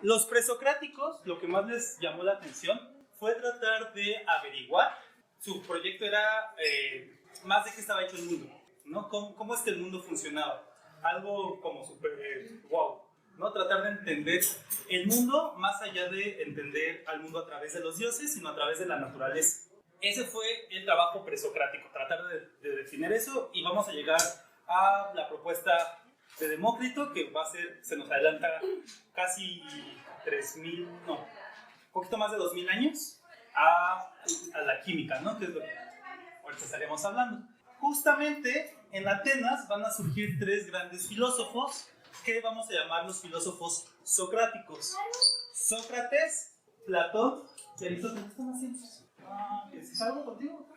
Los presocráticos, lo que más les llamó la atención fue tratar de averiguar. Su proyecto era más de qué estaba hecho el mundo, ¿no? ¿Cómo es que el mundo funcionaba? Algo como súper wow, ¿no? Tratar de entender el mundo más allá de entender al mundo a través de los dioses, sino a través de la naturaleza. Ese fue el trabajo presocrático, tratar de definir eso, y vamos a llegar a la propuesta de Demócrito, que va a ser, se nos adelanta casi 3.000, no, un poquito más de 2.000 años a la química, ¿no? Que es lo que ahorita estaremos hablando. Justamente en Atenas van a surgir tres grandes filósofos que vamos a llamar los filósofos socráticos. Sócrates, Platón y Aristóteles. ¿Qué están haciendo? ¿Es algo contigo?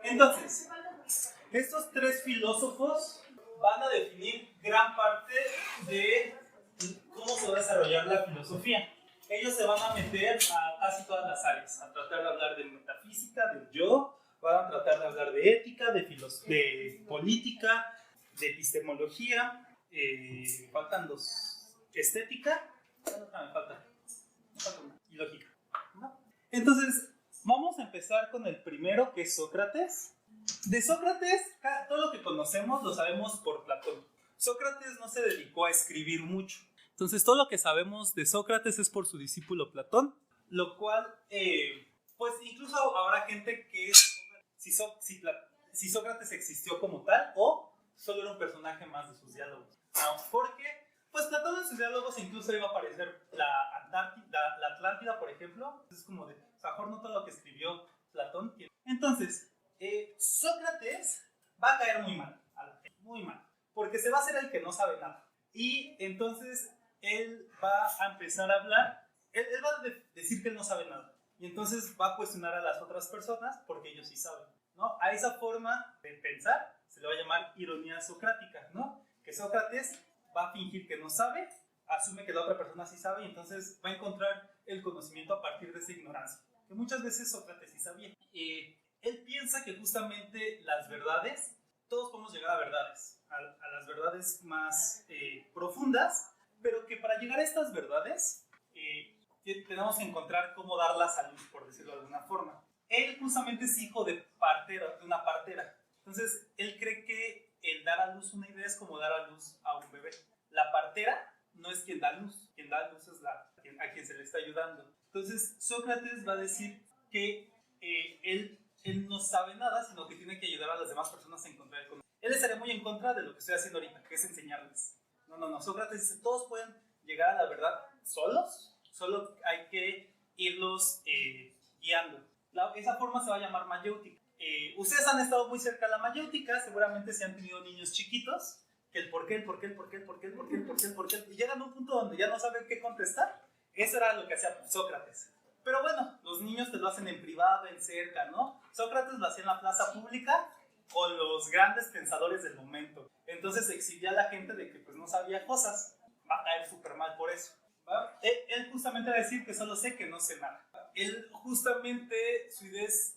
Entonces, estos tres filósofos van a definir gran parte de cómo se va a desarrollar la filosofía. Ellos se van a meter a casi todas las áreas, a tratar de hablar de metafísica, del yo, van a tratar de hablar de ética, de política, de epistemología, faltan dos, estética, me falta una, y lógica, ¿no? Entonces, vamos a empezar con el primero, que es Sócrates. De Sócrates, todo lo que conocemos lo sabemos por Platón. Sócrates no se dedicó a escribir mucho. Entonces, todo lo que sabemos de Sócrates es por su discípulo Platón, lo cual, pues incluso habrá gente que si Sócrates existió como tal o solo era un personaje más de sus diálogos. ¿No? Porque, pues Platón en sus diálogos incluso iba a aparecer la Atlántida, por ejemplo. Es como de, o sea, mejor no todo lo que escribió Platón. Entonces, Sócrates va a caer muy mal, muy mal, porque se va a hacer el que no sabe nada. Y entonces él va a empezar a hablar, él va a decir que él no sabe nada. Y entonces va a cuestionar a las otras personas porque ellos sí saben, ¿no? A esa forma de pensar se le va a llamar ironía socrática, ¿no? Que Sócrates va a fingir que no sabe, asume que la otra persona sí sabe, y entonces va a encontrar el conocimiento a partir de esa ignorancia. Que muchas veces Sócrates sí sabía. Él piensa que justamente las verdades, todos podemos llegar a verdades, a las verdades más profundas, pero que para llegar a estas verdades tenemos que encontrar cómo darlas a luz, por decirlo de alguna forma. Él justamente es hijo de una partera. Entonces, él cree que el dar a luz una idea es como dar a luz a un bebé. La partera no es quien da luz es a quien se le está ayudando. Entonces, Sócrates va a decir que él no sabe nada, sino que tiene que ayudar a las demás personas a encontrar el conocimiento. Él estaría muy en contra de lo que estoy haciendo ahorita, que es enseñarles. No. Sócrates dice, todos pueden llegar a la verdad solos, solo hay que irlos guiando. Esa forma se va a llamar mayéutica. Ustedes han estado muy cerca de la mayéutica, seguramente si han tenido niños chiquitos, que el por qué, y llegan a un punto donde ya no saben qué contestar. Eso era lo que hacía Sócrates. Pero bueno, los niños te lo hacen en privado, en cerca, ¿no? Sócrates lo hacía en la plaza pública con los grandes pensadores del momento. Entonces exhibía a la gente de que pues no sabía cosas. Va a caer súper mal por eso, ¿va? Él justamente va a decir que solo sé que no sé nada. Él justamente, su idea es,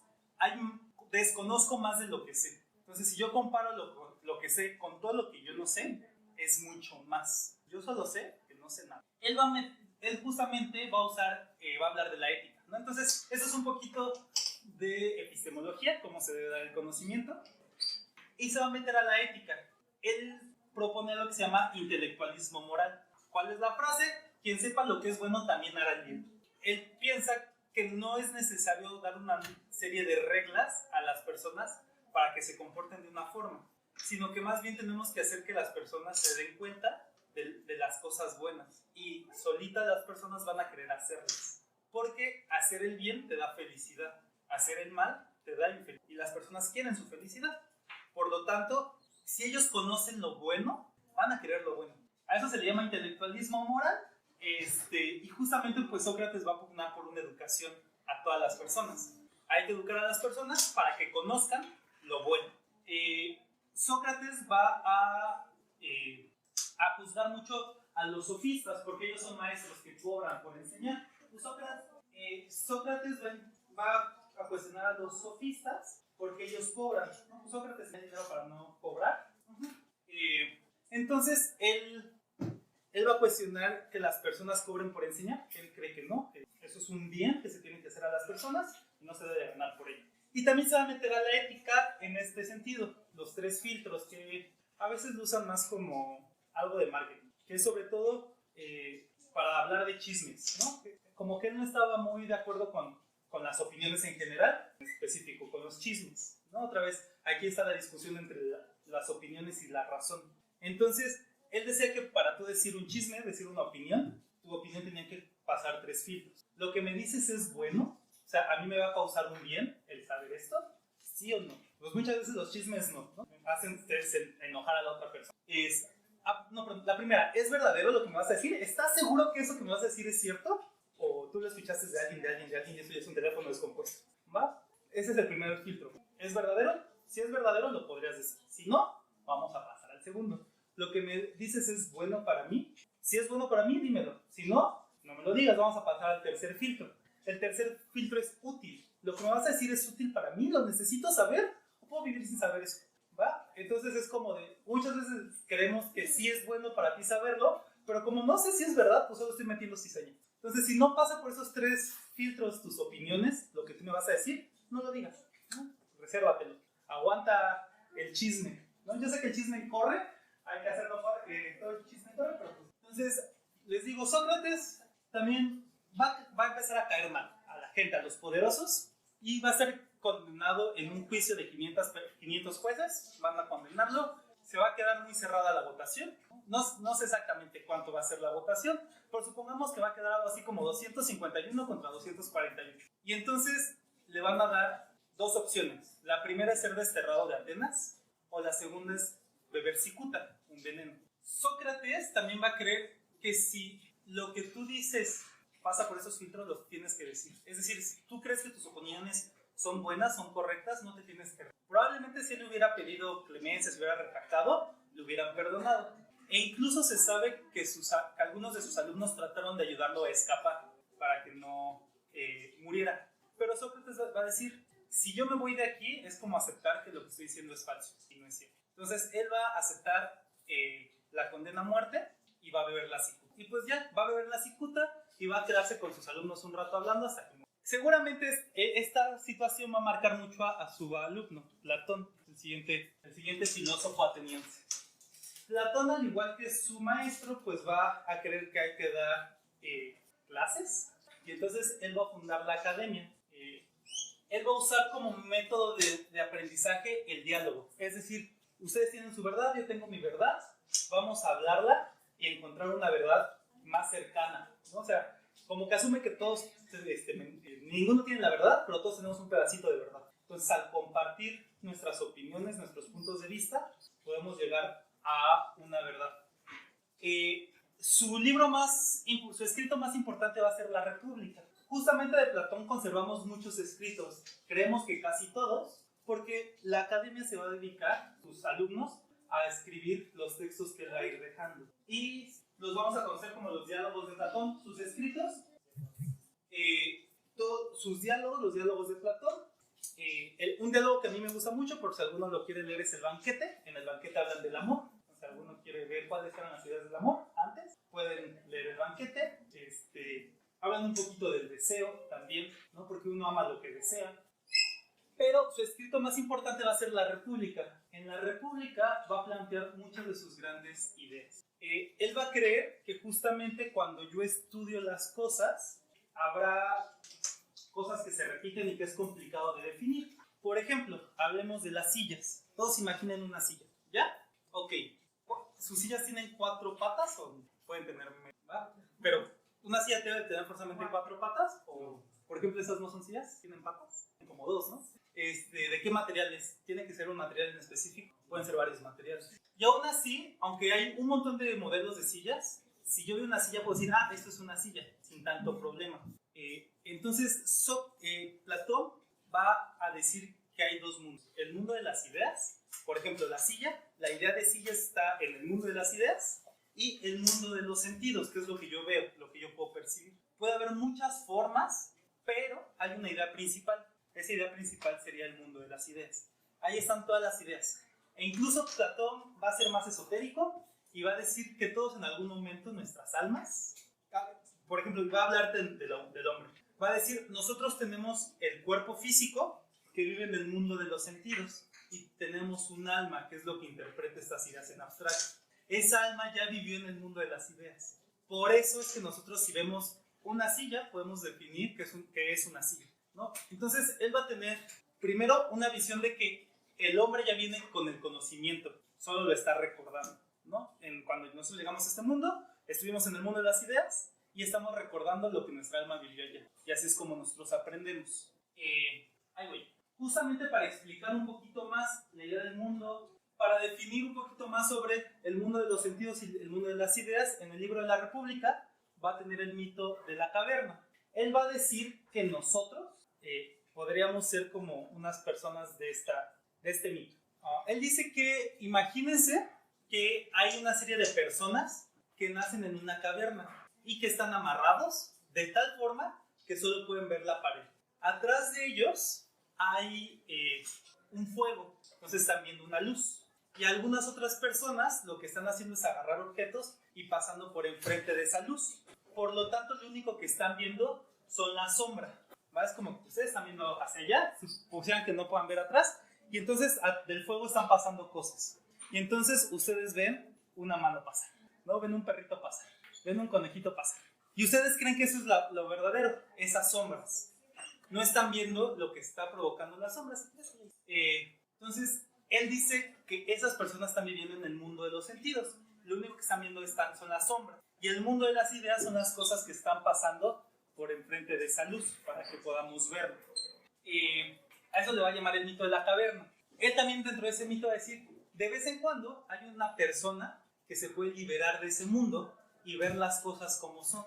desconozco más de lo que sé. Entonces si yo comparo lo que sé con todo lo que yo no sé, es mucho más. Yo solo sé que no sé nada. Él justamente va a hablar de la ética, ¿no? Entonces, eso es un poquito de epistemología, cómo se debe dar el conocimiento, y se va a meter a la ética. Él propone algo que se llama intelectualismo moral. ¿Cuál es la frase? Quien sepa lo que es bueno también hará el bien. Él piensa que no es necesario dar una serie de reglas a las personas para que se comporten de una forma, sino que más bien tenemos que hacer que las personas se den cuenta de las cosas buenas, y solitas las personas van a querer hacerlas, porque hacer el bien te da felicidad, hacer el mal te da infelicidad, y las personas quieren su felicidad. Por lo tanto, si ellos conocen lo bueno, van a querer lo bueno. A eso se le llama intelectualismo moral, y justamente pues Sócrates va a pugnar por una educación a todas las personas. Hay que educar a las personas para que conozcan lo bueno. Sócrates va a juzgar mucho a los sofistas, porque ellos son maestros que cobran por enseñar. Pues Sócrates va a cuestionar a los sofistas porque ellos cobran, ¿no? Pues Sócrates tiene dinero para no cobrar. Entonces él va a cuestionar que las personas cobren por enseñar. Él cree que no, que eso es un bien que se tiene que hacer a las personas y no se debe ganar por ello. Y también se va a meter a la ética en este sentido, los 3 filtros que a veces lo usan más como algo de marketing, que es sobre todo para hablar de chismes, ¿no? Como que él no estaba muy de acuerdo con las opiniones en general, en específico con los chismes, ¿no? Otra vez, aquí está la discusión entre las opiniones y la razón. Entonces, él decía que para tú decir un chisme, decir una opinión, tu opinión tenía que pasar 3 filtros. Lo que me dices es bueno, o sea, a mí me va a causar un bien el saber esto, ¿sí o no? Pues muchas veces los chismes no hacen enojar a la otra persona. La primera, ¿es verdadero lo que me vas a decir? ¿Estás seguro que eso que me vas a decir es cierto? ¿O tú lo escuchaste de alguien y eso ya es un teléfono descompuesto? ¿Va? Ese es el primer filtro. ¿Es verdadero? Si es verdadero, lo podrías decir. Si no, vamos a pasar al segundo. Lo que me dices es bueno para mí. Si es bueno para mí, dímelo. Si no, no me lo digas. Vamos a pasar al tercer filtro. El tercer filtro es útil. Lo que me vas a decir es útil para mí. ¿Lo necesito saber? ¿O puedo vivir sin saber eso? ¿Va? Entonces es como de... Muchas veces creemos que sí es bueno para ti saberlo, pero como no sé si es verdad, pues solo estoy metiendo cizaña. Entonces, si no pasa por esos 3 filtros tus opiniones, lo que tú me vas a decir, no lo digas, ¿no? Resérvatelo. Aguanta el chisme, ¿no? Yo sé que el chisme corre, hay que hacerlo todo el chisme corre, pero pues... Entonces, les digo, Sócrates también va a empezar a caer mal a la gente, a los poderosos, y va a ser condenado en un juicio de 500 jueces, van a condenarlo, se va a quedar muy cerrada la votación, no sé exactamente cuánto va a ser la votación, pero supongamos que va a quedar algo así como 251 contra 248. Y entonces le van a dar 2 opciones. La primera es ser desterrado de Atenas, o la segunda es beber cicuta, un veneno. Sócrates también va a creer que si lo que tú dices pasa por esos filtros, lo tienes que decir. Es decir, si tú crees que tus opiniones son buenas, son correctas, no te tienes que... Probablemente si él le hubiera pedido clemencia, se hubiera retractado, le hubieran perdonado. E incluso se sabe que algunos de sus alumnos trataron de ayudarlo a escapar para que no muriera. Pero Sócrates va a decir, si yo me voy de aquí, es como aceptar que lo que estoy diciendo es falso y no es cierto. Entonces él va a aceptar la condena a muerte y va a beber la cicuta. Y pues ya, va a beber la cicuta y va a quedarse con sus alumnos un rato hablando hasta que muera. Seguramente esta situación va a marcar mucho a su alumno, Platón, el siguiente filósofo ateniense. Platón, al igual que su maestro, pues va a creer que hay que dar clases, y entonces él va a fundar la academia. Él va a usar como método de aprendizaje el diálogo, es decir, ustedes tienen su verdad, yo tengo mi verdad, vamos a hablarla y encontrar una verdad más cercana, ¿no? O sea, como que asume que todos, ninguno tiene la verdad, pero todos tenemos un pedacito de verdad. Entonces, al compartir nuestras opiniones, nuestros puntos de vista, podemos llegar a una verdad. Su escrito más importante va a ser La República. Justamente de Platón conservamos muchos escritos, creemos que casi todos, porque la academia se va a dedicar, sus alumnos, a escribir los textos que él va a ir dejando. Y los vamos a conocer como los diálogos de Platón, sus escritos, sus diálogos, los diálogos de Platón. Un diálogo que a mí me gusta mucho, por si alguno lo quiere leer, es El Banquete. En El Banquete hablan del amor. Si alguno quiere ver cuáles eran las ideas del amor antes, pueden leer El Banquete. Hablan un poquito del deseo también, ¿no? Porque uno ama lo que desea. Pero su escrito más importante va a ser La República. En La República va a plantear muchas de sus grandes ideas. Él va a creer que justamente cuando yo estudio las cosas, habrá cosas que se repiten y que es complicado de definir. Por ejemplo, hablemos de las sillas. Todos imaginen una silla, ¿ya? Ok. ¿Sus sillas tienen 4 patas o pueden tener menos? ¿Va? Pero una silla debe tener forzosamente 4 patas, o por ejemplo, estas no son sillas, tienen patas, como 2, ¿no? ¿De qué materiales? ¿Tiene que ser un material en específico? Pueden ser varios materiales. Y aún así, aunque hay un montón de modelos de sillas, si yo veo una silla puedo decir, esto es una silla, sin tanto problema. Entonces, Platón va a decir que hay 2 mundos. El mundo de las ideas, por ejemplo, la silla, la idea de silla está en el mundo de las ideas, y el mundo de los sentidos, que es lo que yo veo, lo que yo puedo percibir. Puede haber muchas formas, pero hay una idea principal. Esa idea principal sería el mundo de las ideas. Ahí están todas las ideas. E incluso Platón va a ser más esotérico y va a decir que todos en algún momento nuestras almas, por ejemplo, va a hablar del hombre. Va a decir, nosotros tenemos el cuerpo físico que vive en el mundo de los sentidos y tenemos un alma que es lo que interpreta estas ideas en abstracto. Esa alma ya vivió en el mundo de las ideas. Por eso es que nosotros, si vemos una silla, podemos definir que es una silla, ¿no? Entonces, él va a tener primero una visión de que el hombre ya viene con el conocimiento, solo lo está recordando, ¿no? Cuando nosotros llegamos a este mundo, estuvimos en el mundo de las ideas y estamos recordando lo que nuestra alma vivió allá. Y así es como nosotros aprendemos. Ahí voy. Justamente para explicar un poquito más la idea del mundo, para definir un poquito más sobre el mundo de los sentidos y el mundo de las ideas, en el libro de la República va a tener el mito de la caverna. Él va a decir que nosotros podríamos ser como unas personas de este mito. Él dice que imagínense que hay una serie de personas que nacen en una caverna y que están amarrados de tal forma que solo pueden ver la pared. Atrás de ellos hay un fuego, entonces están viendo una luz. Y algunas otras personas lo que están haciendo es agarrar objetos y pasando por enfrente de esa luz. Por lo tanto, lo único que están viendo son las sombras. Es como que ustedes están viendo hacia allá, pusieran que no puedan ver atrás, y entonces del fuego están pasando cosas. Y entonces ustedes ven una mano pasar, ¿no? Ven un perrito pasar, ven un conejito pasar. Y ustedes creen que eso es lo verdadero, esas sombras. No están viendo lo que está provocando las sombras. Entonces, él dice que esas personas están viviendo en el mundo de los sentidos. Lo único que están viendo son las sombras. Y el mundo de las ideas son las cosas que están pasando por enfrente de esa luz para que podamos verlo. A eso le va a llamar el mito de la caverna. Él también dentro de ese mito va a decir, de vez en cuando hay una persona que se puede liberar de ese mundo y ver las cosas como son.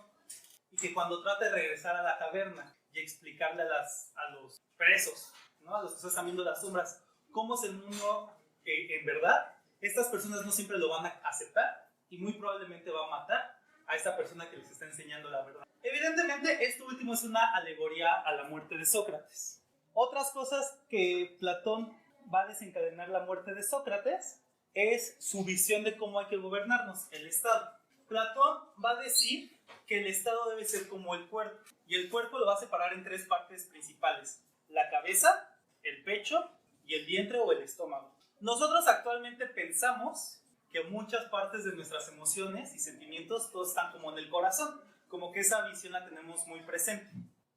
Y que cuando trata de regresar a la caverna y explicarle a los presos, ¿no? A los que están viendo las sombras, cómo es el mundo en verdad, estas personas no siempre lo van a aceptar y muy probablemente va a matar a esta persona que les está enseñando la verdad. Evidentemente, esto último es una alegoría a la muerte de Sócrates. Otras cosas que Platón va a desencadenar la muerte de Sócrates es su visión de cómo hay que gobernarnos, el Estado. Platón va a decir que el Estado debe ser como el cuerpo, y el cuerpo lo va a separar en tres partes principales: la cabeza, el pecho y el vientre o el estómago. Nosotros actualmente pensamos que muchas partes de nuestras emociones y sentimientos todos están como en el corazón, como que esa visión la tenemos muy presente.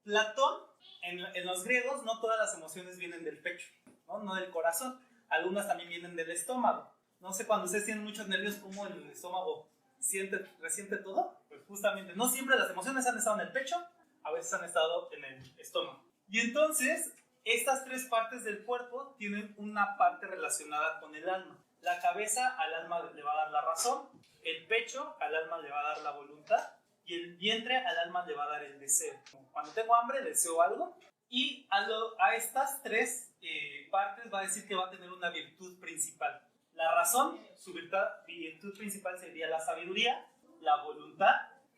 Platón, en los griegos, no todas las emociones vienen del pecho, no del corazón, algunas también vienen del estómago. No sé, cuando ustedes tienen muchos nervios, ¿cómo el estómago resiente todo? Pues justamente, no siempre las emociones han estado en el pecho, a veces han estado en el estómago. Y entonces, estas tres partes del cuerpo tienen una parte relacionada con el alma. La cabeza al alma le va a dar la razón, el pecho al alma le va a dar la voluntad y el vientre al alma le va a dar el deseo. Cuando tengo hambre deseo algo, y a estas tres partes va a decir que va a tener una virtud principal. La razón, su virtud principal sería la sabiduría, la voluntad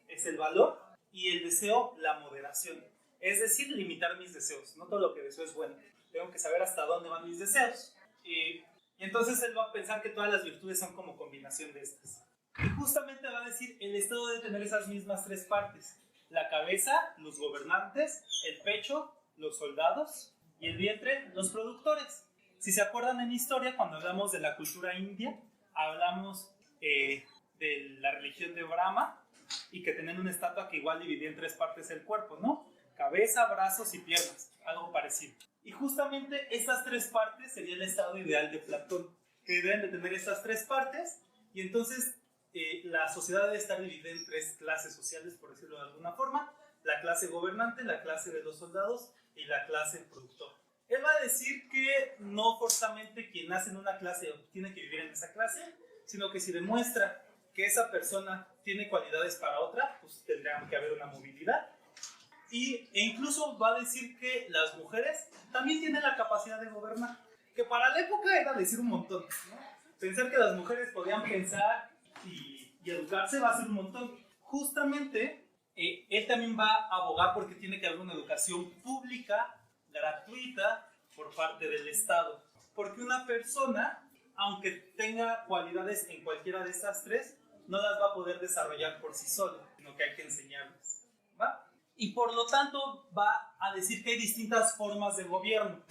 es el valor y el deseo la moderación. Es decir, limitar mis deseos. No todo lo que deseo es bueno. Tengo que saber hasta dónde van mis deseos. Y entonces él va a pensar que todas las virtudes son como combinación de estas. Y justamente va a decir, el Estado debe tener esas mismas tres partes. La cabeza, los gobernantes, el pecho, los soldados, y el vientre, los productores. Si se acuerdan en historia, cuando hablamos de la cultura india, hablamos de la religión de Brahma, y que tenían una estatua que igual dividía en tres partes el cuerpo, ¿no? Cabeza, brazos y piernas, algo parecido. Y justamente estas tres partes sería el estado ideal de Platón, que deben de tener estas tres partes, y entonces la sociedad debe estar dividida en tres clases sociales, por decirlo de alguna forma: la clase gobernante, la clase de los soldados y la clase productor. Él va a decir que no forzosamente quien nace en una clase tiene que vivir en esa clase, sino que si demuestra que esa persona tiene cualidades para otra, pues tendrá que haber una movilidad. E incluso va a decir que las mujeres también tienen la capacidad de gobernar, que para la época era decir un montón, ¿no? Pensar que las mujeres podían pensar y y educarse va a ser un montón. Justamente, él también va a abogar porque tiene que haber una educación pública, gratuita, por parte del Estado. Porque una persona, aunque tenga cualidades en cualquiera de estas tres, no las va a poder desarrollar por sí sola, sino que hay que enseñarlas, ¿va? Y por lo tanto va a decir que hay distintas formas de gobierno.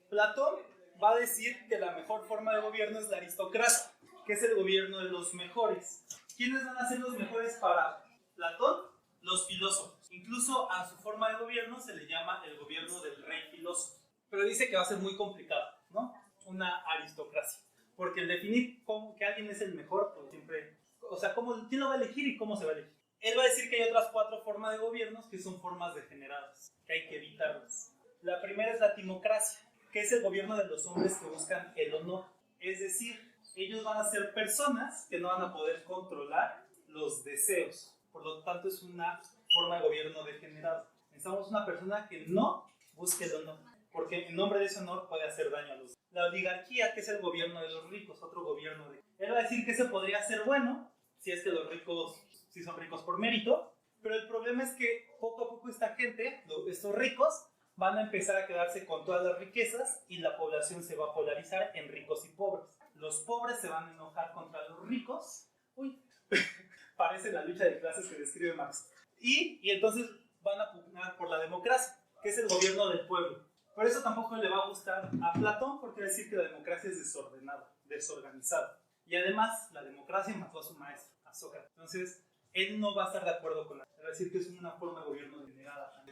Platón va a decir que la mejor forma de gobierno es la aristocracia, que es el gobierno de los mejores. ¿Quiénes van a ser los mejores para Platón? Los filósofos. Incluso a su forma de gobierno se le llama el gobierno del rey filósofo. Pero dice que va a ser muy complicado, ¿no? Una aristocracia. Porque el definir cómo que alguien es el mejor, pues siempre... O sea, ¿quién lo va a elegir y cómo se va a elegir? Él va a decir que hay otras 4 formas de gobiernos que son formas degeneradas, que hay que evitarlas. La primera es la timocracia, que es el gobierno de los hombres que buscan el honor. Es decir, ellos van a ser personas que no van a poder controlar los deseos. Por lo tanto, es una forma de gobierno degenerado. Necesitamos una persona que no busque el honor, porque en nombre de ese honor puede hacer daño a los demás. La oligarquía, que es el gobierno de los ricos, otro gobierno de... Él va a decir que ese podría ser bueno, si es que los ricos, si son ricos por mérito, pero el problema es que poco a poco esta gente, estos ricos, van a empezar a quedarse con todas las riquezas y la población se va a polarizar en ricos y pobres. Los pobres se van a enojar contra los ricos. Uy, parece la lucha de clases que describe Marx. Y entonces van a pugnar por la democracia, que es el gobierno del pueblo. Por eso tampoco le va a gustar a Platón, porque va a decir que la democracia es desordenada, desorganizada. Y además, la democracia mató a su maestro, a Sócrates. Entonces, él no va a estar de acuerdo con la... Va a decir que es una forma de gobierno degenerada.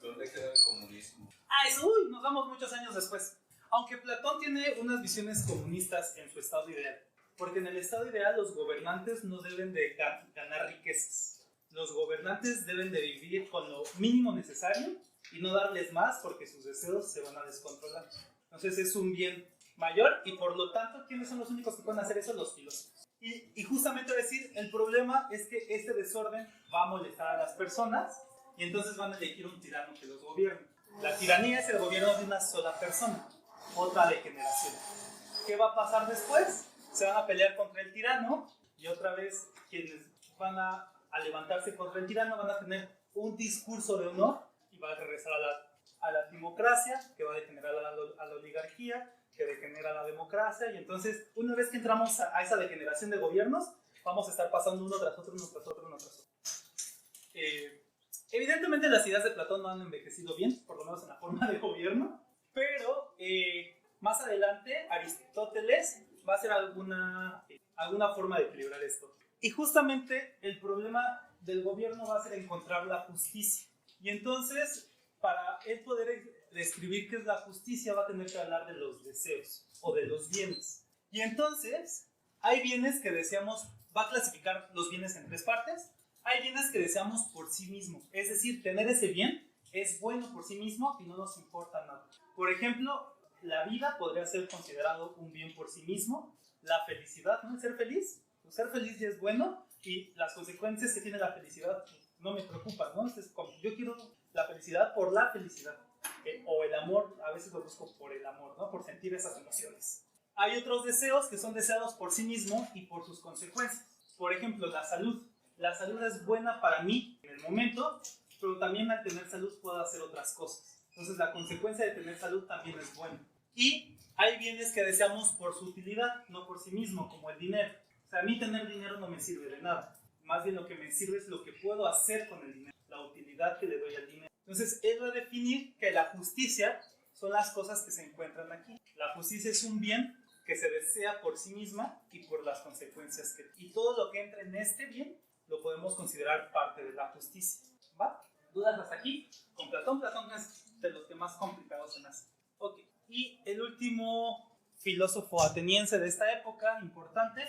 ¿Dónde queda el comunismo? Eso, nos vamos muchos años después. Aunque Platón tiene unas visiones comunistas en su estado ideal. Porque en el estado ideal los gobernantes no deben de ganar riquezas. Los gobernantes deben de vivir con lo mínimo necesario y no darles más porque sus deseos se van a descontrolar. Entonces es un bien mayor y por lo tanto, ¿quiénes son los únicos que pueden hacer eso? Los filósofos. Y justamente decir, el problema es que este desorden va a molestar a las personas y entonces van a elegir un tirano que los gobierne. La tiranía es el gobierno de una sola persona, otra degeneración. ¿Qué va a pasar después? Se van a pelear contra el tirano y otra vez quienes van a levantarse contra el tirano van a tener un discurso de honor y va a regresar a la timocracia, que va a degenerar a la oligarquía, que degenera la democracia, y entonces una vez que entramos a esa degeneración de gobiernos, vamos a estar pasando uno tras otro, uno tras otro, uno tras otro. Evidentemente las ideas de Platón no han envejecido bien, por lo menos en la forma de gobierno, pero más adelante Aristóteles va a hacer alguna forma de equilibrar esto. Y justamente el problema del gobierno va a ser encontrar la justicia. Y entonces, para él poder describir qué es la justicia, va a tener que hablar de los deseos o de los bienes. Y entonces, hay bienes que deseamos, va a clasificar los bienes en 3 partes. Hay bienes que deseamos por sí mismos, es decir, tener ese bien es bueno por sí mismo y no nos importa nada. Por ejemplo, la vida podría ser considerado un bien por sí mismo, la felicidad, ¿no? Ser feliz, pues ser feliz ya es bueno y las consecuencias que tiene la felicidad no me preocupan, ¿no? Entonces, yo quiero la felicidad por la felicidad, o el amor, a veces lo busco por el amor, ¿no? Por sentir esas emociones. Hay otros deseos que son deseados por sí mismo y por sus consecuencias. Por ejemplo, la salud. La salud es buena para mí en el momento, pero también al tener salud puedo hacer otras cosas. Entonces la consecuencia de tener salud también es buena. Y hay bienes que deseamos por su utilidad, no por sí mismo, como el dinero. O sea, a mí tener dinero no me sirve de nada. Más bien lo que me sirve es lo que puedo hacer con el dinero, la utilidad que le doy al dinero. Entonces él va a definir que la justicia son las cosas que se encuentran aquí. La justicia es un bien que se desea por sí misma y por las consecuencias que... Y todo lo que entra en este bien lo podemos considerar parte de la justicia. ¿Va? ¿Dudas hasta aquí? Con Platón. Platón es de los que más complicados se me hace. Ok. Y el último filósofo ateniense de esta época, importante,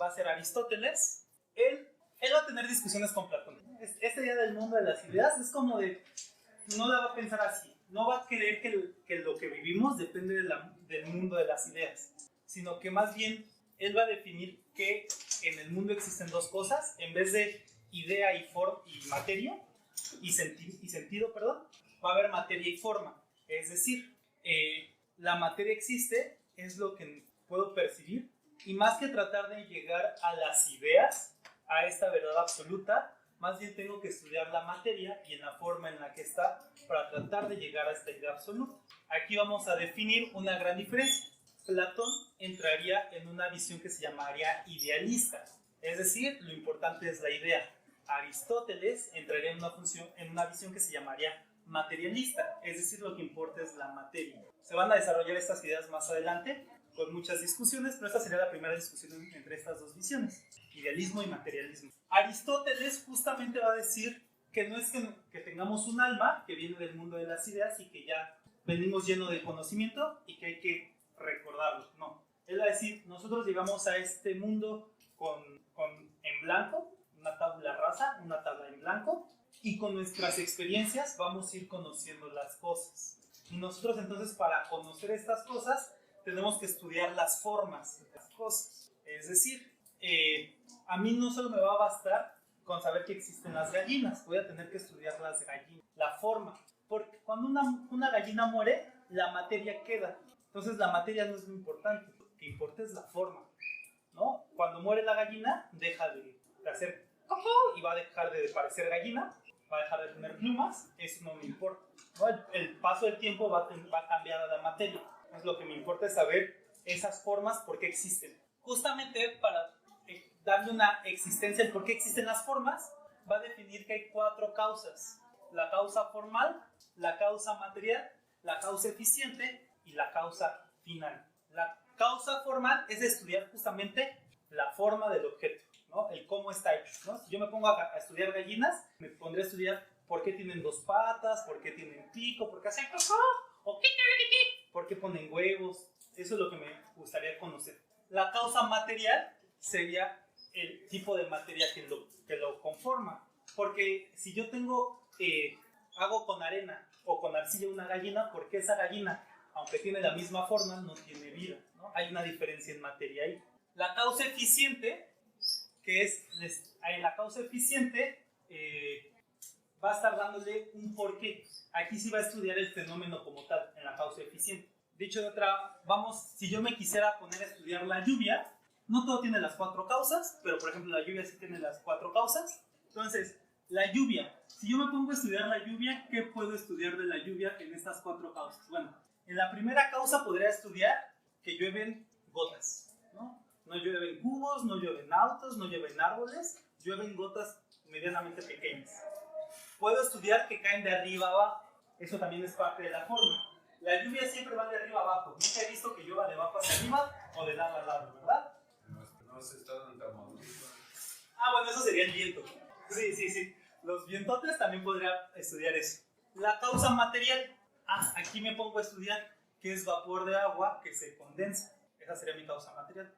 va a ser Aristóteles. Él va a tener discusiones con Platón. Esta idea del mundo de las ideas es como de... No la va a pensar así. No va a creer que lo que vivimos depende del mundo de las ideas. Sino que más bien él va a definir que en el mundo existen 2 cosas, en vez de idea y materia, y sentido, va a haber materia y forma. Es decir, la materia existe, es lo que puedo percibir, Y más que tratar de llegar a las ideas, a esta verdad absoluta, más bien tengo que estudiar la materia y en la forma en la que está para tratar de llegar a esta idea absoluta. Aquí vamos a definir una gran diferencia. Platón entraría en una visión que se llamaría idealista, es decir, lo importante es la idea. Aristóteles entraría en una visión que se llamaría materialista, es decir, lo que importa es la materia. Se van a desarrollar estas ideas más adelante con muchas discusiones, pero esta sería la primera discusión entre estas dos visiones, idealismo y materialismo. Aristóteles justamente va a decir que no es que tengamos un alma que viene del mundo de las ideas y que ya venimos lleno de conocimiento y que hay que recordarlo. No, él va a decir, nosotros llegamos a este mundo en blanco, una tabla rasa, una tabla en blanco, y con nuestras experiencias vamos a ir conociendo las cosas. Y nosotros entonces para conocer estas cosas tenemos que estudiar las formas de las cosas. Es decir, a mí no solo me va a bastar con saber que existen las gallinas, voy a tener que estudiar las gallinas, la forma. Porque cuando una gallina muere, la materia queda. Entonces la materia no es lo importante, lo que importa es la forma, ¿no? Cuando muere la gallina, deja de hacer y va a dejar de parecer gallina, va a dejar de tener plumas, eso no me importa, ¿no? El paso del tiempo va a cambiar a la materia. Entonces lo que me importa es saber esas formas, por qué existen. Justamente para darle una existencia, el por qué existen las formas, va a definir que hay 4 causas. La causa formal, la causa material, la causa eficiente y la causa final. La causa formal es estudiar justamente la forma del objeto, ¿no? El cómo está hecho, ¿no? Si yo me pongo a estudiar gallinas, me pondré a estudiar por qué tienen 2 patas, por qué tienen pico, por qué hacen o por qué ponen huevos. Eso es lo que me gustaría conocer. La causa material sería el tipo de materia que lo conforma. Porque si yo hago con arena o con arcilla una gallina, ¿por qué esa gallina, aunque tiene la misma forma, no tiene vida, ¿no? Hay una diferencia en materia ahí. La causa eficiente, va a estar dándole un porqué. Aquí sí va a estudiar el fenómeno como tal, en la causa eficiente. Dicho de otra, si yo me quisiera poner a estudiar la lluvia, no todo tiene las 4 causas, pero por ejemplo la lluvia sí tiene las 4 causas. Entonces, la lluvia, si yo me pongo a estudiar la lluvia, ¿qué puedo estudiar de la lluvia en estas 4 causas? Bueno, en la primera causa podría estudiar que llueven gotas, ¿no? No llueven cubos, no llueven autos, no llueven árboles, llueven gotas medianamente pequeñas. Puedo estudiar que caen de arriba a abajo, eso también es parte de la forma. La lluvia siempre va de arriba a abajo, nunca he visto que llueva de abajo hacia arriba o de lado a lado, ¿verdad? No se está en Tamaulipas. Ah, bueno, eso sería el viento. Sí. Los vientotes también podría estudiar eso. La causa material. Aquí me pongo a estudiar qué es vapor de agua que se condensa. Esa sería mi causa material.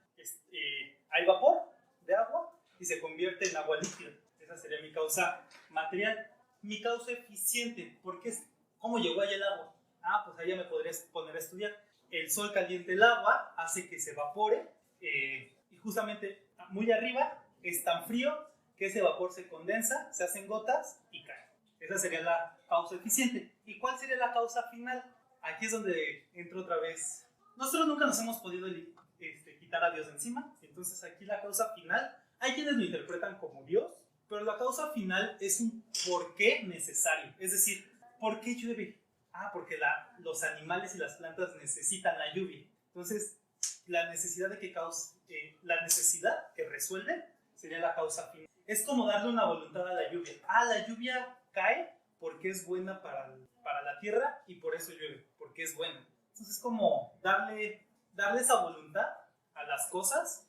Hay vapor de agua y se convierte en agua líquida. Esa sería mi causa material. Mi causa eficiente. ¿Cómo llegó allá el agua? Pues allá me podría poner a estudiar. El sol calienta el agua, hace que se evapore. Y justamente muy arriba es tan frío que ese vapor se condensa, se hacen gotas y cae. Esa sería la causa eficiente. ¿Y cuál sería la causa final? Aquí es donde entro otra vez. Nosotros nunca nos hemos podido quitar a Dios de encima, entonces aquí la causa final, hay quienes lo interpretan como Dios, pero la causa final es un porqué necesario. Es decir, ¿por qué llueve? Porque los animales y las plantas necesitan la lluvia. Entonces, la necesidad que resuelve sería la causa final. Es como darle una voluntad a la lluvia. La lluvia cae porque es buena para la tierra y por eso llueve, porque es buena. Entonces, como darle esa voluntad a las cosas,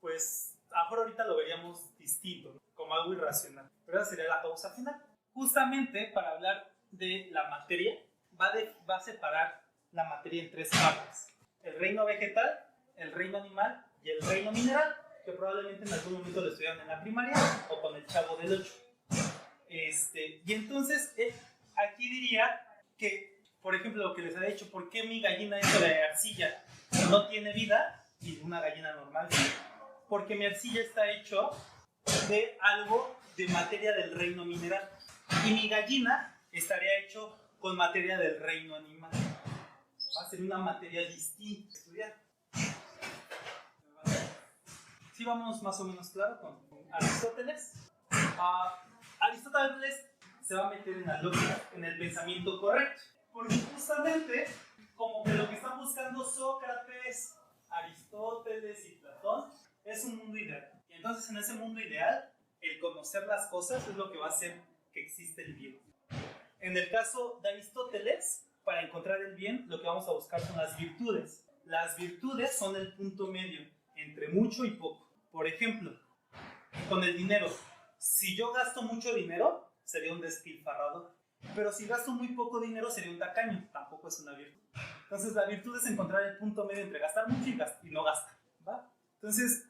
pues a lo mejor ahorita lo veríamos distinto, ¿no? Como algo irracional. Pero esa sería la causa final. Justamente para hablar de la materia, va a separar la materia en 3 partes. El reino vegetal, el reino animal y el reino mineral, que probablemente en algún momento lo estudiaron en la primaria o con el Chavo del 8. Y entonces, aquí diría que, por ejemplo, lo que les había dicho, ¿por qué mi gallina hecha de arcilla no tiene vida y una gallina normal? Porque mi arcilla está hecho de algo de materia del reino mineral y mi gallina estaría hecho con materia del reino animal. Va a ser una materia distinta a estudiar. Sí vamos más o menos claro con Aristóteles. Aristóteles se va a meter en la lógica, en el pensamiento correcto. Porque justamente, como que lo que están buscando Sócrates, Aristóteles y Platón es un mundo ideal. Y entonces en ese mundo ideal, el conocer las cosas es lo que va a hacer que exista el bien. En el caso de Aristóteles, para encontrar el bien, lo que vamos a buscar son las virtudes. Las virtudes son el punto medio entre mucho y poco. Por ejemplo, con el dinero. Si yo gasto mucho dinero, sería un despilfarrador. Pero si gasto muy poco dinero, sería un tacaño. Tampoco es una virtud. Entonces, la virtud es encontrar el punto medio entre gastar mucho y no gastar, ¿va? Entonces,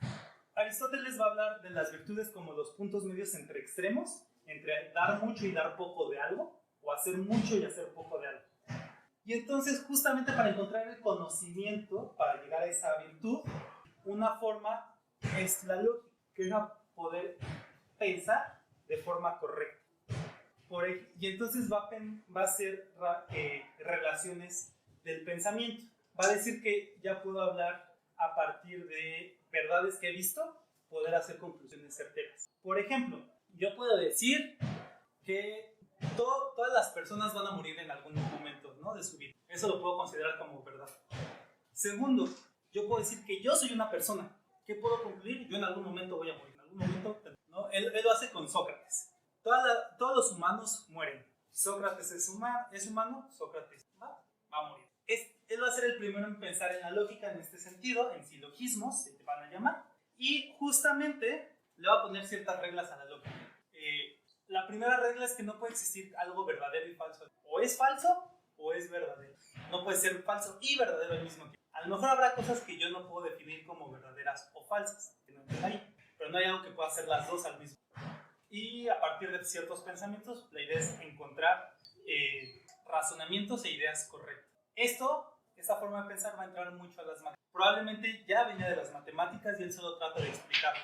Aristóteles va a hablar de las virtudes como los puntos medios entre extremos, entre dar mucho y dar poco de algo, o hacer mucho y hacer poco de algo. Y entonces, justamente para encontrar el conocimiento, para llegar a esa virtud, una forma es la lógica, que es poder pensar de forma correcta. Y entonces va a hacer relaciones del pensamiento. Va a decir que ya puedo hablar a partir de verdades que he visto, poder hacer conclusiones certeras. Por ejemplo, yo puedo decir que todas las personas van a morir en algún momento, ¿no?, de su vida. Eso lo puedo considerar como verdad. Segundo, yo puedo decir que yo soy una persona. ¿Qué puedo concluir? Yo en algún momento voy a morir. En algún momento, ¿no? Él lo hace con Sócrates. Todos los humanos mueren. Sócrates es humano, Sócrates va a morir. Él va a ser el primero en pensar en la lógica en este sentido, en silogismos, se van a llamar, y justamente le va a poner ciertas reglas a la lógica. La primera regla es que no puede existir algo verdadero y falso. O es falso o es verdadero. No puede ser falso y verdadero al mismo tiempo. A lo mejor habrá cosas que yo no puedo definir como verdaderas o falsas, que no están ahí, pero no hay algo que pueda hacer las dos al mismo tiempo. Y a partir de ciertos pensamientos, la idea es encontrar razonamientos e ideas correctas. Esta forma de pensar va a entrar mucho a las matemáticas. Probablemente ya venía de las matemáticas y él solo trata de explicarlo.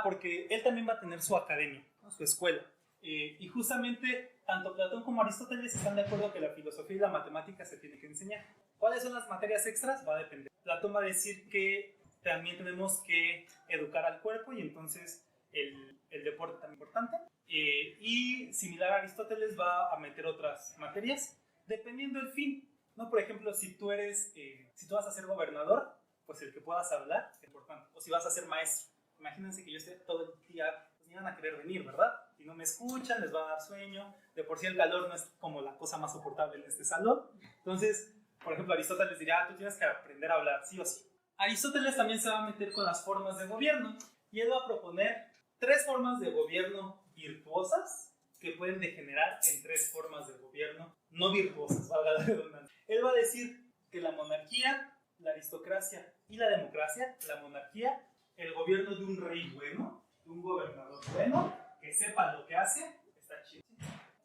Porque él también va a tener su academia, ¿no?, su escuela. Y justamente tanto Platón como Aristóteles están de acuerdo que la filosofía y la matemática se tienen que enseñar. ¿Cuáles son las materias extras? Va a depender. Platón va a decir que también tenemos que educar al cuerpo y entonces el deporte también es importante. Y similar a Aristóteles va a meter otras materias dependiendo del fin, ¿no? Por ejemplo, si tú vas a ser gobernador, pues el que puedas hablar es importante. O si vas a ser maestro. Imagínense que yo esté todo el día, pues ni van a querer venir, ¿verdad? Y no me escuchan, les va a dar sueño. De por sí el calor no es como la cosa más soportable en este salón. Entonces, por ejemplo, Aristóteles diría, tú tienes que aprender a hablar, sí o sí. Aristóteles también se va a meter con las formas de gobierno y él va a proponer 3 formas de gobierno virtuosas que pueden degenerar en 3 formas de gobierno no virtuosas, valga la redundancia. Él va a decir que la monarquía, la aristocracia y la democracia, la monarquía, el gobierno de un rey bueno, de un gobernador bueno, que sepa lo que hace, está chido.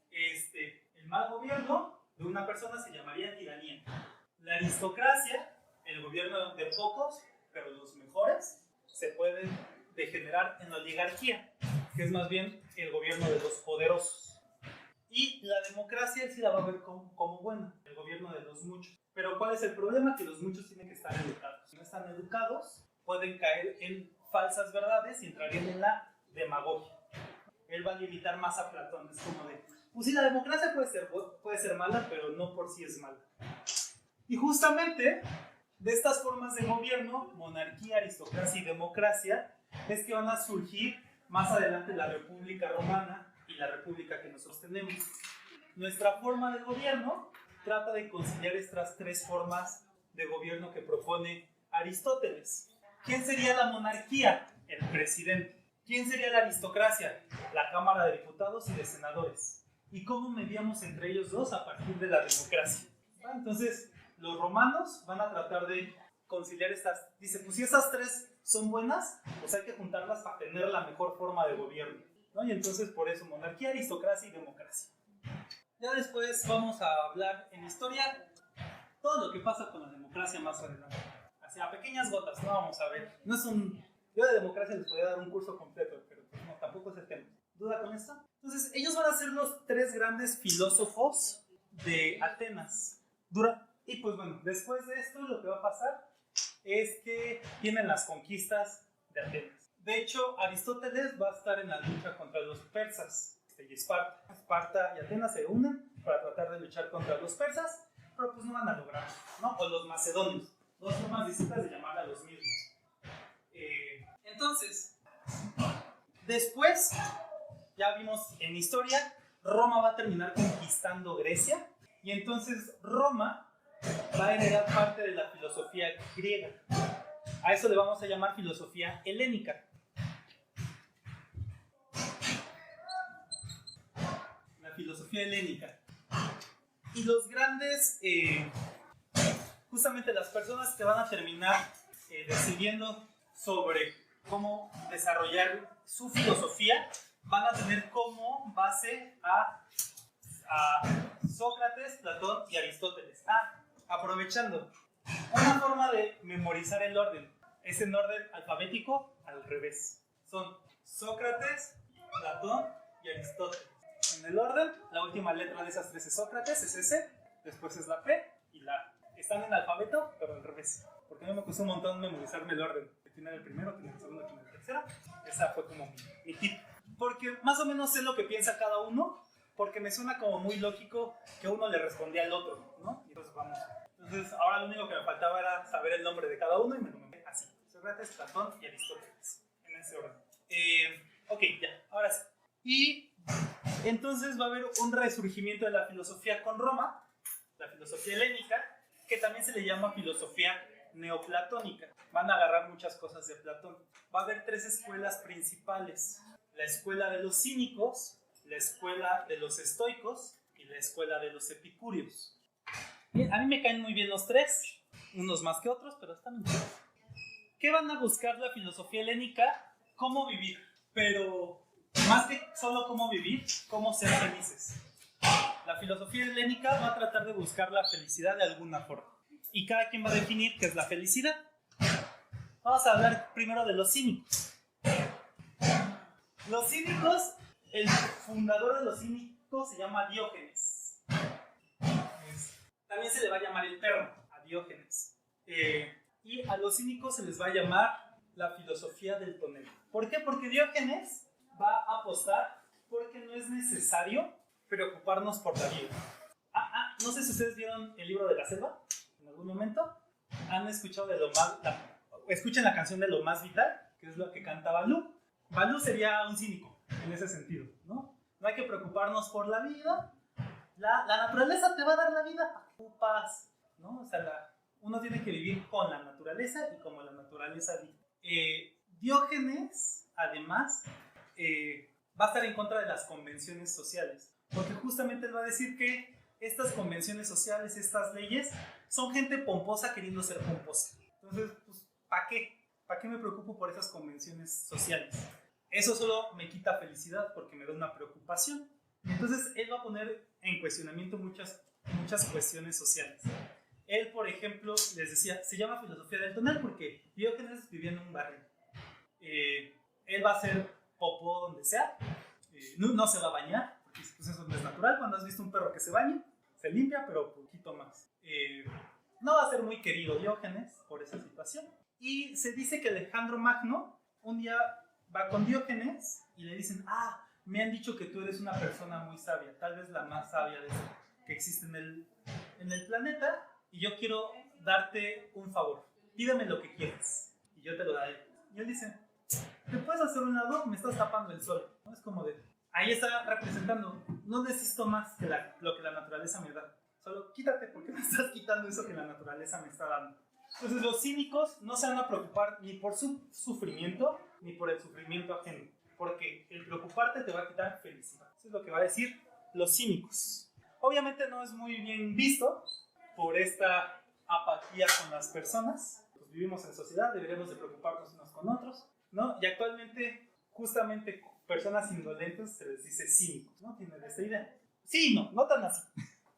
El mal gobierno de una persona se llamaría tiranía. La aristocracia, el gobierno de pocos, pero los mejores, se pueden degenerar en la oligarquía, que es más bien el gobierno de los poderosos. Y la democracia él sí la va a ver como buena, el gobierno de los muchos. Pero ¿cuál es el problema? Que los muchos tienen que estar educados. Si no están educados, pueden caer en falsas verdades y entrarían en la demagogia. Él va a limitar más a Platón. Es como de, pues sí, la democracia puede ser mala, pero no por sí es mala. Y justamente de estas formas de gobierno, monarquía, aristocracia y democracia, es que van a surgir más adelante la República Romana y la República que nosotros tenemos. Nuestra forma de gobierno trata de conciliar estas 3 formas de gobierno que propone Aristóteles. ¿Quién sería la monarquía? El presidente. ¿Quién sería la aristocracia? La Cámara de Diputados y de Senadores. ¿Y cómo medíamos entre ellos dos? A partir de la democracia. Entonces, los romanos van a tratar de conciliar estas. Dice, pues si esas 3 son buenas, pues hay que juntarlas para tener la mejor forma de gobierno, ¿no? Y entonces por eso monarquía, aristocracia y democracia. Ya después vamos a hablar en historia todo lo que pasa con la democracia más adelante. Así a pequeñas gotas, no vamos a ver. Yo de democracia les podría dar un curso completo, pero pues no, tampoco es el tema. ¿Duda con esto? Entonces ellos van a ser los 3 grandes filósofos de Atenas. Y pues bueno, después de esto lo que va a pasar es que tienen las conquistas de Atenas. De hecho, Aristóteles va a estar en la lucha contra los persas y Esparta. Esparta y Atenas se unen para tratar de luchar contra los persas, pero pues no van a lograrlo, ¿no? O los macedonios, dos formas distintas de llamar a los mismos. Entonces, después, ya vimos en historia, Roma va a terminar conquistando Grecia, y entonces Roma va a heredar parte de la filosofía griega. A eso le vamos a llamar filosofía helénica. La filosofía helénica. Y los grandes, justamente las personas que van a terminar decidiendo sobre cómo desarrollar su filosofía, van a tener como base a Sócrates, Platón y Aristóteles. Aprovechando, una forma de memorizar el orden es en orden alfabético al revés. Son Sócrates, Platón y Aristóteles. En el orden, la última letra de esas tres es Sócrates, es S, después es la P y la A. Están en alfabeto, pero al revés. Porque a mí me costó un montón memorizarme el orden. Tiene el primero, tiene el segundo, tiene el tercero. Esa fue como mi tip. Porque más o menos sé lo que piensa cada uno, porque me suena como muy lógico que uno le respondía al otro, ¿no? Y entonces vamos. Entonces ahora lo único que me faltaba era saber el nombre de cada uno y me lo memoricé así. Sócrates, Platón y Aristóteles. En ese orden. Ok, ya, ahora sí. Y entonces va a haber un resurgimiento de la filosofía con Roma, la filosofía helénica, que también se le llama filosofía neoplatónica. Van a agarrar muchas cosas de Platón. Va a haber tres escuelas principales: la escuela de los cínicos, la escuela de los estoicos y la escuela de los epicúreos. Bien, a mí me caen muy bien los tres, unos más que otros, pero están bien. ¿Qué van a buscar la filosofía helénica? Cómo vivir, pero más que solo cómo vivir, cómo ser felices. La filosofía helénica va a tratar de buscar la felicidad de alguna forma. Y cada quien va a definir qué es la felicidad. Vamos a hablar primero de los cínicos. Los cínicos, el fundador de los cínicos se llama Diógenes. También se le va a llamar el perro a Diógenes. Y a los cínicos se les va a llamar la filosofía del tonel. ¿Por qué? Porque Diógenes va a apostar porque no es necesario preocuparnos por la vida. No sé si ustedes vieron el libro de la selva en algún momento. ¿Han escuchado de lo más... escuchen la canción de Lo Más Vital, que es lo que canta Balú. Balú sería un cínico en ese sentido, ¿no? No hay que preocuparnos por la vida. La naturaleza te va a dar la vida. Ocupas, ¿no? O sea, uno tiene que vivir con la naturaleza y como la naturaleza vive. Diógenes, además, va a estar en contra de las convenciones sociales, porque justamente él va a decir que estas convenciones sociales, estas leyes, son gente pomposa queriendo ser pomposa. Entonces, pues, ¿para qué? ¿Para qué me preocupo por esas convenciones sociales? Eso solo me quita felicidad porque me da una preocupación. Entonces, él va a poner en cuestionamiento muchas cuestiones sociales. Él, por ejemplo, les decía, se llama filosofía del tonel porque Diógenes vivía en un barril. Él va a hacer popó donde sea, no se va a bañar, porque pues eso no es natural. Cuando has visto un perro que se baña, se limpia, pero poquito más. No va a ser muy querido Diógenes por esa situación. Y se dice que Alejandro Magno un día va con Diógenes y le dicen, me han dicho que tú eres una persona muy sabia, tal vez la más sabia que existe en el planeta, y yo quiero darte un favor, pídeme lo que quieras y yo te lo daré. Y él dice, ¿te puedes hacer un lado? Me estás tapando el sol, ¿no? Es como de, ahí está representando, no necesito más que lo que la naturaleza me da, solo quítate porque me estás quitando eso que la naturaleza me está dando. Entonces los cínicos no se van a preocupar ni por su sufrimiento ni por el sufrimiento ajeno, porque el preocuparte te va a quitar felicidad. Eso es lo que va a decir los cínicos. Obviamente no es muy bien visto por esta apatía con las personas. Pues vivimos en sociedad, deberíamos de preocuparnos unos con otros, ¿no? Y actualmente, justamente, personas indolentes se les dice cínicos, ¿no? Tienen esta idea. Sí, no tan así,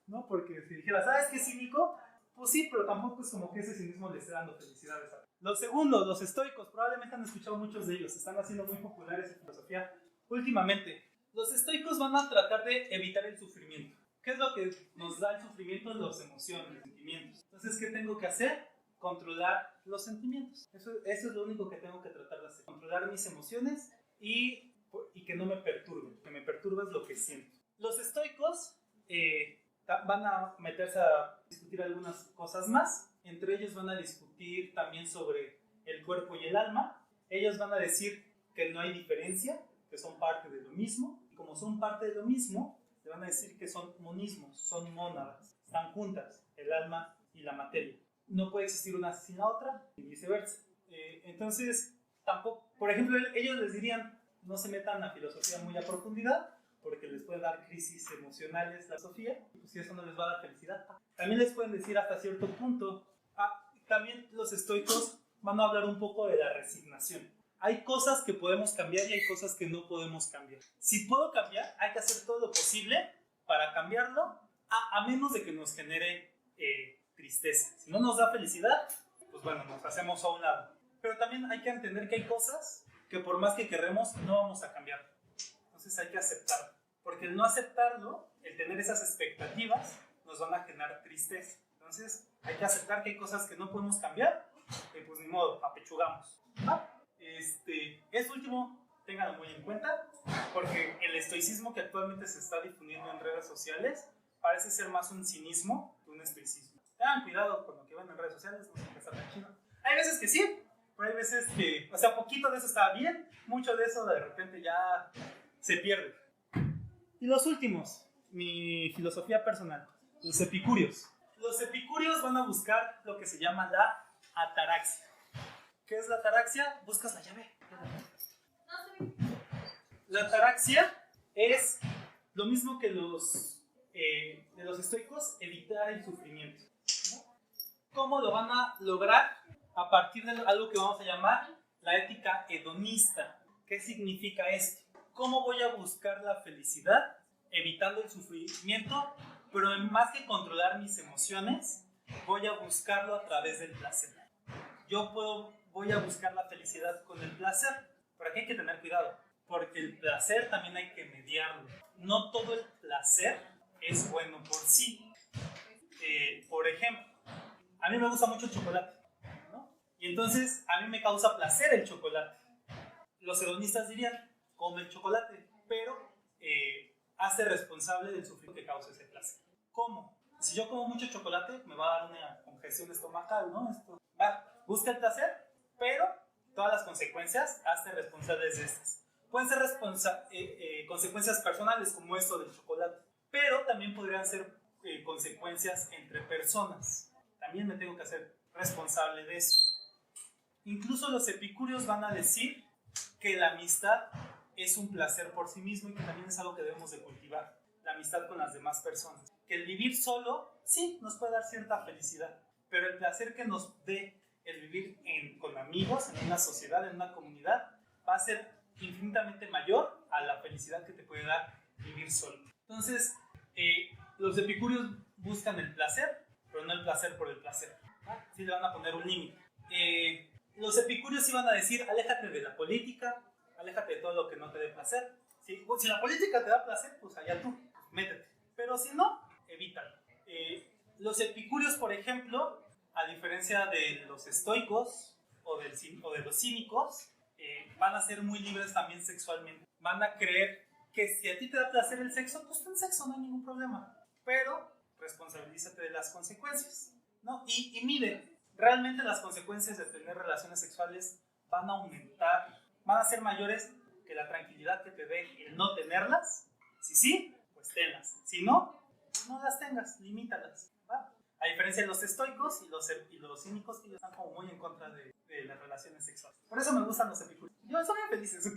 ¿no? Porque si dijeras, ¿sabes qué cínico? Pues sí, pero tampoco es como que ese cinismo le esté dando felicidades. Los segundos, los estoicos, probablemente han escuchado muchos de ellos, están haciendo muy populares en filosofía últimamente. Los estoicos van a tratar de evitar el sufrimiento. ¿Qué es lo que nos da el sufrimiento? Las emociones, los sentimientos. Entonces, ¿qué tengo que hacer? controlar los sentimientos. Eso es lo único que tengo que tratar de hacer. Controlar mis emociones y que no me perturben. Que me perturbe es lo que siento. Los estoicos van a meterse a discutir algunas cosas más. Entre ellos van a discutir también sobre el cuerpo y el alma. Ellos van a decir que no hay diferencia, que son parte de lo mismo. Y como son parte de lo mismo, le van a decir que son monismos, son mónadas. Están juntas, el alma y la materia. No puede existir una sin la otra y viceversa. Entonces, tampoco, por ejemplo, ellos les dirían, no se metan a filosofía muy a profundidad, porque les puede dar crisis emocionales la filosofía, y pues si eso no les va a dar felicidad. También les pueden decir hasta cierto punto, también los estoicos van a hablar un poco de la resignación. Hay cosas que podemos cambiar y hay cosas que no podemos cambiar. Si puedo cambiar, hay que hacer todo lo posible para cambiarlo, a menos de que nos genere tristeza. Si no nos da felicidad, pues bueno, nos hacemos a un lado. Pero también hay que entender que hay cosas que por más que queremos, no vamos a cambiar. Entonces hay que aceptarlo. Porque el no aceptarlo, el tener esas expectativas, nos van a generar tristeza. Entonces hay que aceptar que hay cosas que no podemos cambiar, y pues ni modo, apechugamos. Este último, ténganlo muy en cuenta, porque el estoicismo que actualmente se está difundiendo en redes sociales parece ser más un cinismo que un estoicismo. Tengan cuidado con lo que ven en redes sociales, no se está tan chido. Hay veces que sí, pero hay veces que, o sea, poquito de eso está bien, mucho de eso de repente ya se pierde. Y los últimos, mi filosofía personal, los epicúreos. Los epicúreos van a buscar lo que se llama la ataraxia. ¿Qué es la ataraxia? Buscas la llave. La ataraxia es lo mismo que de los estoicos, evitar el sufrimiento. ¿Cómo lo van a lograr? A partir de algo que vamos a llamar la ética hedonista. ¿Qué significa esto? ¿Cómo voy a buscar la felicidad? Evitando el sufrimiento, pero más que controlar mis emociones, voy a buscarlo a través del placer. Voy a buscar la felicidad con el placer, pero aquí hay que tener cuidado, porque el placer también hay que mediarlo. No todo el placer es bueno por sí. Por ejemplo, a mí me gusta mucho el chocolate, ¿no? Y entonces a mí me causa placer el chocolate. Los hedonistas dirían, come el chocolate, pero hazte responsable del sufrimiento que causa ese placer. ¿Cómo? Si yo como mucho chocolate, me va a dar una congestión estomacal, ¿no? Busca el placer, pero todas las consecuencias, hazte responsables de estas. Pueden ser consecuencias personales, como esto del chocolate, pero también podrían ser consecuencias entre personas. También me tengo que hacer responsable de eso. Incluso los epicúreos van a decir que la amistad es un placer por sí mismo y que también es algo que debemos de cultivar, la amistad con las demás personas. Que el vivir solo, sí, nos puede dar cierta felicidad, pero el placer que nos dé el vivir con amigos, en una sociedad, en una comunidad, va a ser infinitamente mayor a la felicidad que te puede dar vivir solo. Entonces, los epicúreos buscan el placer, pero no el placer por el placer. Sí le van a poner un límite. Los epicúreos sí van a decir, aléjate de la política, aléjate de todo lo que no te dé placer. Si la política te da placer, pues allá tú, métete. Pero si no, evítalo. Los epicúreos, por ejemplo, a diferencia de los estoicos o de los cínicos, van a ser muy libres también sexualmente. Van a creer que si a ti te da placer el sexo, pues ten sexo, no hay ningún problema. Pero responsabilízate de las consecuencias, ¿no? Y mide, realmente las consecuencias de tener relaciones sexuales van a aumentar, van a ser mayores que la tranquilidad que te dé el no tenerlas. Si sí, pues tenlas. Si no, no las tengas, limítalas, ¿va? A diferencia de los estoicos y los cínicos, que están como muy en contra de las relaciones sexuales. Por eso me gustan los epicúreos. Yo soy bien felices.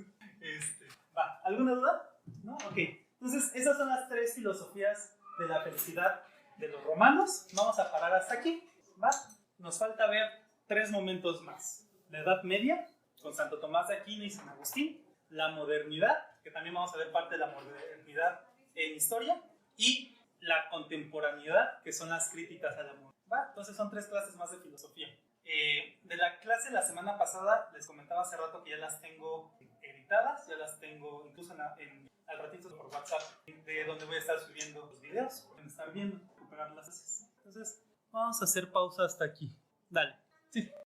¿Va? ¿Alguna duda? ¿No? Ok. Entonces, esas son las tres filosofías de la felicidad de los romanos. Vamos a parar hasta aquí, ¿va? Nos falta ver 3 momentos más. La Edad Media, con Santo Tomás de Aquino y San Agustín. La modernidad, que también vamos a ver parte de la modernidad en historia. Y la contemporaneidad, que son las críticas a la moda, ¿va? Entonces son 3 clases más de filosofía. De la clase la semana pasada, les comentaba hace rato que ya las tengo editadas, ya las tengo incluso al ratito por WhatsApp, de donde voy a estar subiendo los videos, pueden estar viendo, recuperar las clases. Entonces, vamos a hacer pausa hasta aquí. Dale. Sí.